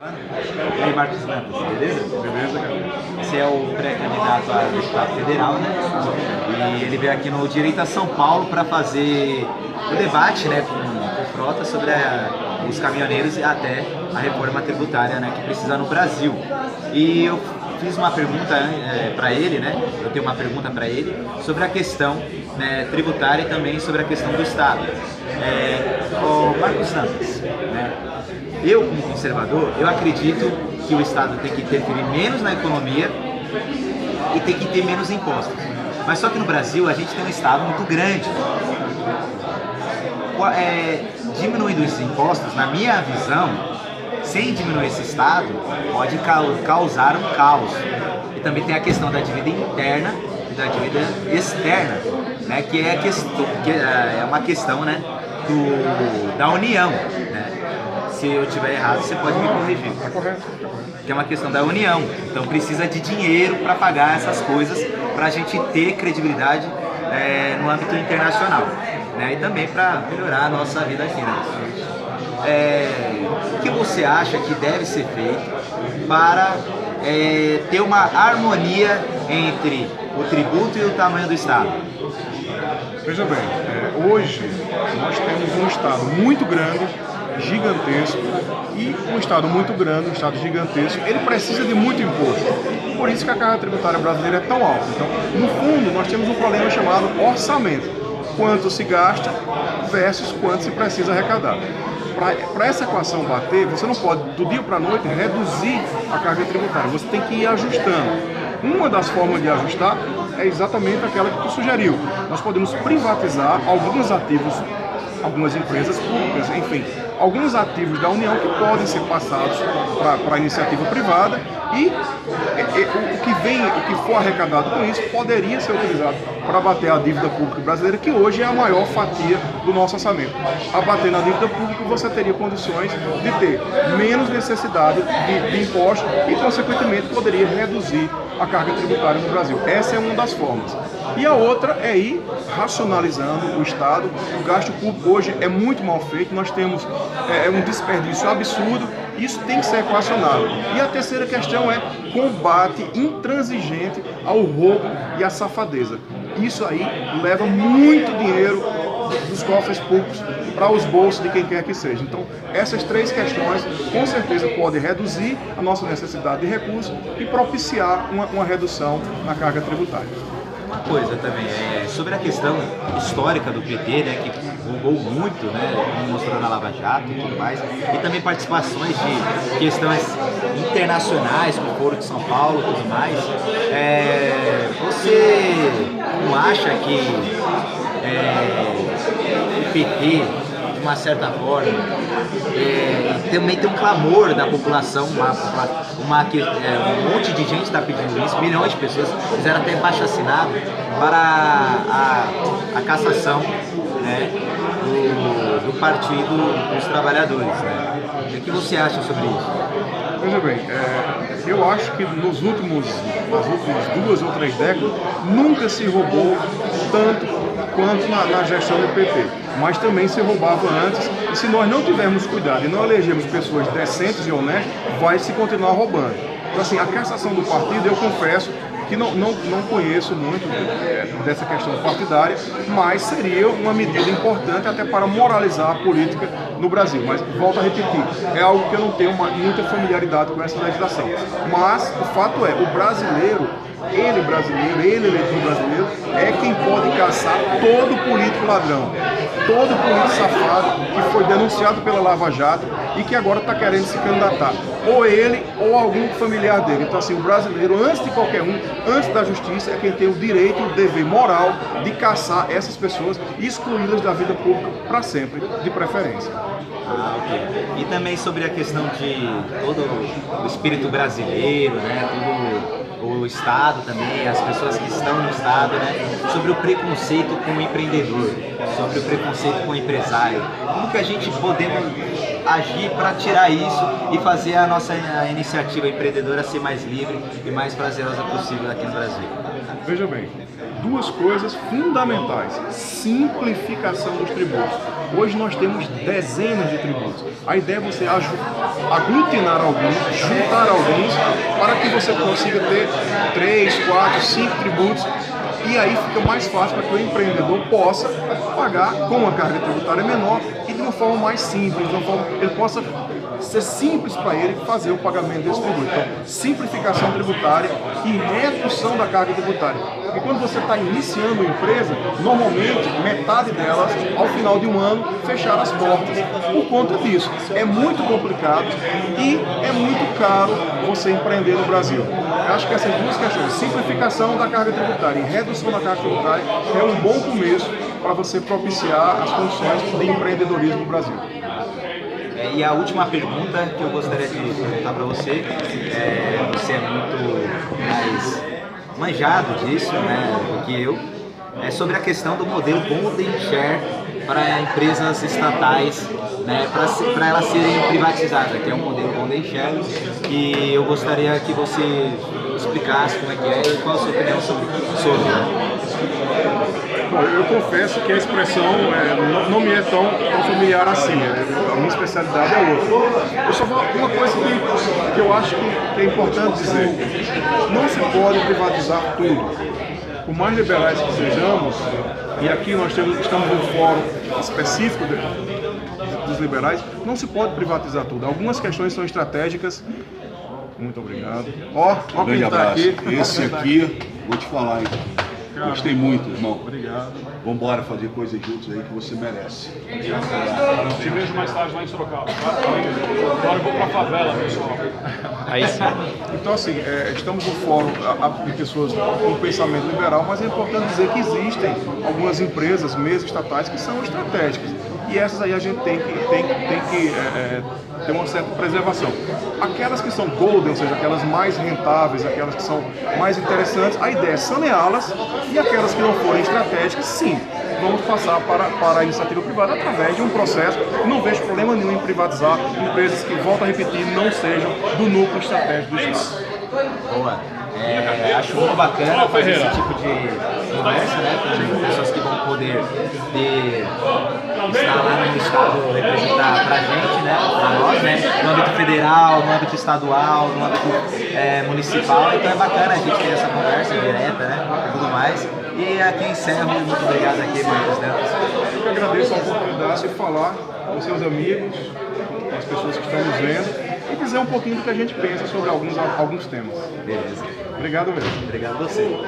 E aí, Marcos Dantas, beleza? Beleza, cara? Você é o pré-candidato a deputado federal, né? E ele veio aqui no Direito a São Paulo para fazer o debate, né, com o Frota sobre os caminhoneiros e até a reforma tributária, né, que precisa no Brasil. E eu fiz uma pergunta para ele, né? Eu tenho uma pergunta para ele sobre a questão, né, tributária e também sobre a questão do Estado. O Marcos Dantas, né? Eu, como conservador, eu acredito que o Estado tem que interferir menos na economia e tem que ter menos impostos. Mas só que no Brasil a gente tem um Estado muito grande. Diminuindo esses impostos, na minha visão, sem diminuir esse Estado, pode causar um caos. E também tem a questão da dívida interna e da dívida externa, né, que é uma questão, né, da União, né? Se eu estiver errado, você pode me corrigir. Tá correto. Que é uma questão da União. Então precisa de dinheiro para pagar essas coisas, para a gente ter credibilidade no âmbito internacional, né? E também para melhorar a nossa vida aqui, né? O que você acha que deve ser feito para ter uma harmonia entre o tributo e o tamanho do Estado? Veja bem, hoje nós temos um Estado muito grande, gigantesco, e um Estado muito grande, um Estado gigantesco, ele precisa de muito imposto. Por isso que a carga tributária brasileira é tão alta. Então, no fundo, nós temos um problema chamado orçamento. Quanto se gasta versus quanto se precisa arrecadar. Para essa equação bater, você não pode, do dia para a noite, reduzir a carga tributária. Você tem que ir ajustando. Uma das formas de ajustar é exatamente aquela que tu sugeriu. Nós podemos privatizar alguns ativos, algumas empresas públicas, enfim, alguns ativos da União que podem ser passados para a iniciativa privada e o que for arrecadado com isso poderia ser utilizado para abater a dívida pública brasileira, que hoje é a maior fatia do nosso orçamento. Abatendo a dívida pública, você teria condições de ter menos necessidade de impostos e, consequentemente, poderia reduzir a carga tributária no Brasil. Essa é uma das formas. E a outra é ir racionalizando o Estado. O gasto público hoje é muito mal feito, nós temos um desperdício absurdo, isso tem que ser equacionado. E a terceira questão é combate intransigente ao roubo e à safadeza. Isso aí leva muito dinheiro dos cofres públicos para os bolsos de quem quer que seja. Então, essas três questões com certeza podem reduzir a nossa necessidade de recursos e propiciar uma redução na carga tributária. Uma coisa também, sobre a questão histórica do PT, né, que roubou muito, né, como mostrou na Lava Jato e tudo mais, e também participações de questões internacionais, como o Foro de São Paulo e tudo mais, você não acha que o PT, de uma certa forma, também tem um clamor da população, um monte de gente está pedindo isso, milhões de pessoas fizeram até baixo assinado para a cassação, né, do Partido dos Trabalhadores, né? O que você acha sobre isso? Veja bem, eu acho que nas últimas 2 ou 3 décadas nunca se roubou tanto quanto na gestão do PT, mas também se roubava antes, e se nós não tivermos cuidado e não elegermos pessoas decentes e honestas, vai se continuar roubando. Então, assim, a cassação do partido, eu confesso que não conheço muito dessa questão partidária, mas seria uma medida importante até para moralizar a política no Brasil. Mas, volto a repetir, é algo que eu não tenho muita familiaridade com essa legislação. Mas o fato é, o brasileiro, ele eleitor brasileiro, é quem pode caçar todo político ladrão, todo político safado que foi denunciado pela Lava Jato e que agora está querendo se candidatar. Ou ele ou algum familiar dele. Então, assim, o brasileiro, antes de qualquer um, antes da justiça, é quem tem o direito e o dever moral de caçar essas pessoas e excluí-las da vida pública para sempre, de preferência. Ok. E também sobre a questão de todo o espírito brasileiro, né? Todo o Estado também, as pessoas que estão no Estado, né? Sobre o preconceito com o empreendedor, sobre o preconceito com o empresário. Como que a gente podemos agir para tirar isso e fazer a nossa iniciativa empreendedora ser mais livre e mais prazerosa possível aqui no Brasil? Veja bem, duas coisas fundamentais: simplificação dos tributos. Hoje nós temos dezenas de tributos. A ideia é você aglutinar alguns, juntar alguns, para que você consiga ter 3, 4, 5 tributos. E aí fica mais fácil para que o empreendedor possa pagar com uma carga tributária menor e de uma forma mais simples, de uma forma que ele possa ser simples para ele fazer o pagamento desse tributo. Então, simplificação tributária e redução da carga tributária. E quando você está iniciando uma empresa, normalmente metade delas, ao final de um ano, fecharam as portas. Por conta disso, é muito complicado e é muito caro você empreender no Brasil. Eu acho que essas duas questões, simplificação da carga tributária e redução da carga tributária, é um bom começo para você propiciar as condições de empreendedorismo no Brasil. E a última pergunta que eu gostaria de perguntar para você, você é muito mais manjado disso, né, do que eu, é sobre a questão do modelo Golden Share para empresas estatais, né, para elas serem privatizadas, que é um modelo Golden Share, e eu gostaria que você explicasse como é que é e qual a sua opinião sobre. Bom, eu confesso que a expressão não me é tão familiar assim, a minha especialidade é outra. Eu só vou uma coisa que eu acho que é importante dizer: não se pode privatizar tudo. Por mais liberais que sejamos, e aqui nós estamos num fórum específico dos liberais, não se pode privatizar tudo. Algumas questões são estratégicas. Muito obrigado. Ó quem está aqui. Esse aqui, vou te falar, hein? Gostei muito, irmão. Obrigado. Vamos embora fazer coisas juntos aí que você merece. Te vejo mais tarde lá em Sorocaba. Agora eu vou pra favela, pessoal. Aí sim. Então, assim, estamos no fórum de pessoas com pensamento liberal, mas é importante dizer que existem algumas empresas, mesmo estatais, que são estratégicas. E essas aí a gente tem que ter uma certa preservação. Aquelas que são golden, ou seja, aquelas mais rentáveis, aquelas que são mais interessantes, a ideia é saneá-las, e aquelas que não forem estratégicas, sim, vamos passar para a iniciativa privada através de um processo. Não vejo problema nenhum em privatizar empresas que, volto a repetir, não sejam do núcleo estratégico do Estado. Boa. Acho muito bacana fazer esse tipo de conversa, né, com pessoas que vão poder estar lá no Estado representar pra gente, né, pra nós, né, no âmbito federal, no âmbito estadual, no âmbito municipal. Então é bacana a gente ter essa conversa direta, né, e tudo mais. E aqui encerro, muito obrigado aqui, Marcos Neto. Eu que agradeço a oportunidade de falar com seus amigos, com as pessoas que estão nos vendo, e dizer um pouquinho do que a gente pensa sobre alguns temas. Beleza. Obrigado mesmo. Obrigado a você.